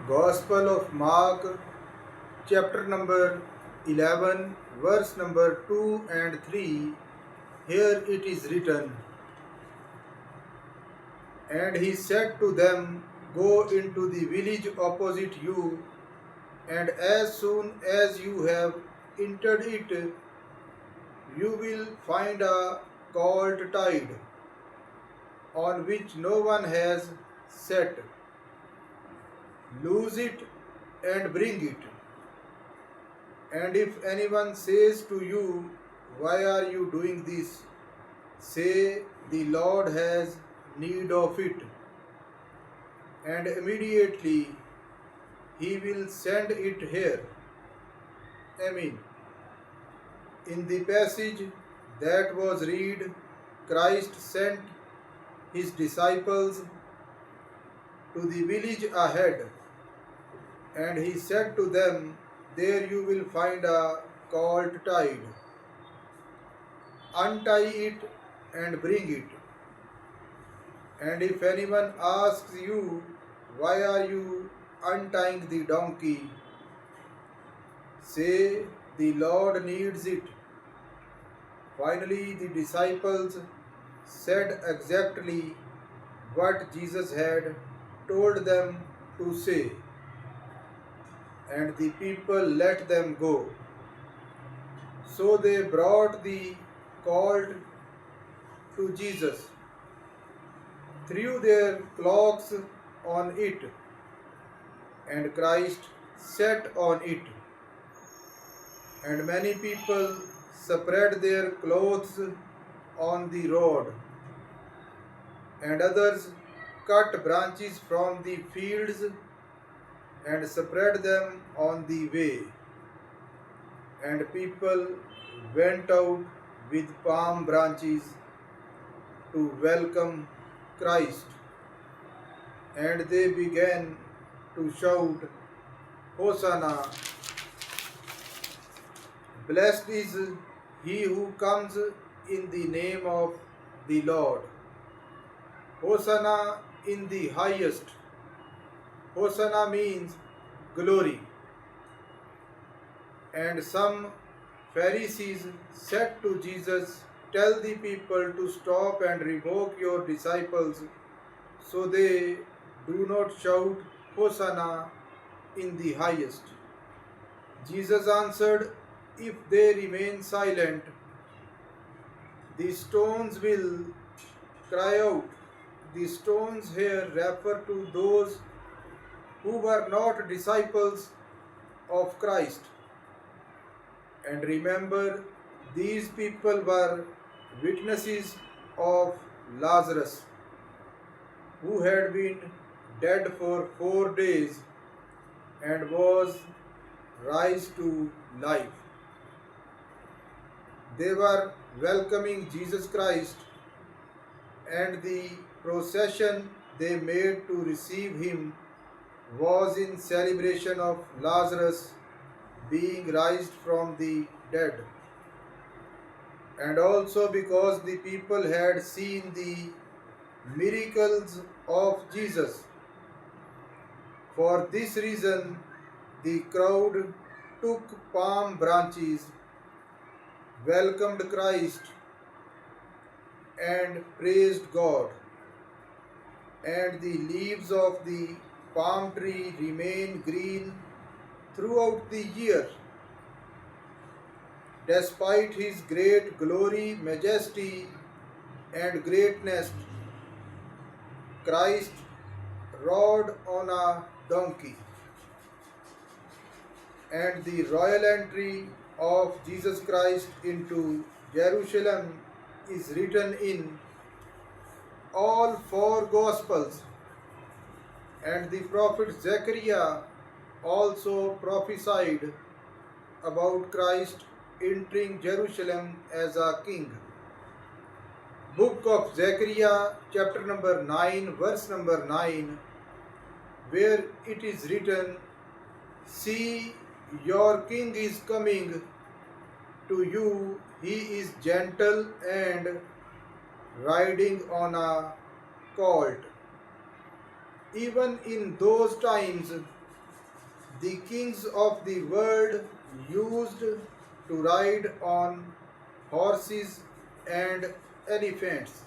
Gospel of Mark, chapter number 11, verse number 2 and 3. Here it is written, "And he said to them, Go into the village opposite you, and as soon as you have entered it, you will find a colt tied, on which no one has sat. Loose it and bring it. And if anyone says to you, Why are you doing this? Say, The Lord has need of it, and immediately he will send it here." Amen. In the passage that was read, Christ sent his disciples to the village ahead, and he said to them, There you will find a colt tied. Untie it and bring it. And if anyone asks you, Why are you untying the donkey? Say, The Lord needs it. Finally, the disciples said exactly what Jesus had told them to say, and the people let them go. So they brought the colt to Jesus, threw their cloaks on it, and Christ sat on it. And many people spread their clothes on the road, and others cut branches from the fields and spread them on the way. And people went out with palm branches to welcome Christ, and they began to shout, Hosanna! Blessed is he who comes in the name of the Lord. Hosanna in the highest. Hosanna means glory. And some Pharisees said to Jesus, Tell the people to stop and revoke your disciples, so they do not shout, Hosanna in the highest. Jesus answered, If they remain silent, the stones will cry out. The stones here refer to those who were not disciples of Christ. And remember, these people were witnesses of Lazarus, who had been dead for 4 days and was raised to life. They were welcoming Jesus Christ, and the procession they made to receive him was in celebration of Lazarus being raised from the dead, and also because the people had seen the miracles of Jesus. For this reason, the crowd took palm branches, welcomed Christ, and praised God. And the leaves of the palm tree remain green throughout the year. Despite his great glory, majesty, and greatness, Christ rode on a donkey. And the royal entry of Jesus Christ into Jerusalem is written in all four Gospels. And the prophet Zechariah also prophesied about Christ entering Jerusalem as a king. Book of Zechariah, chapter number 9, verse number 9, where it is written, See, your king is coming to you, he is gentle and riding on a colt. Even in those times, The kings of the world used to ride on horses and elephants.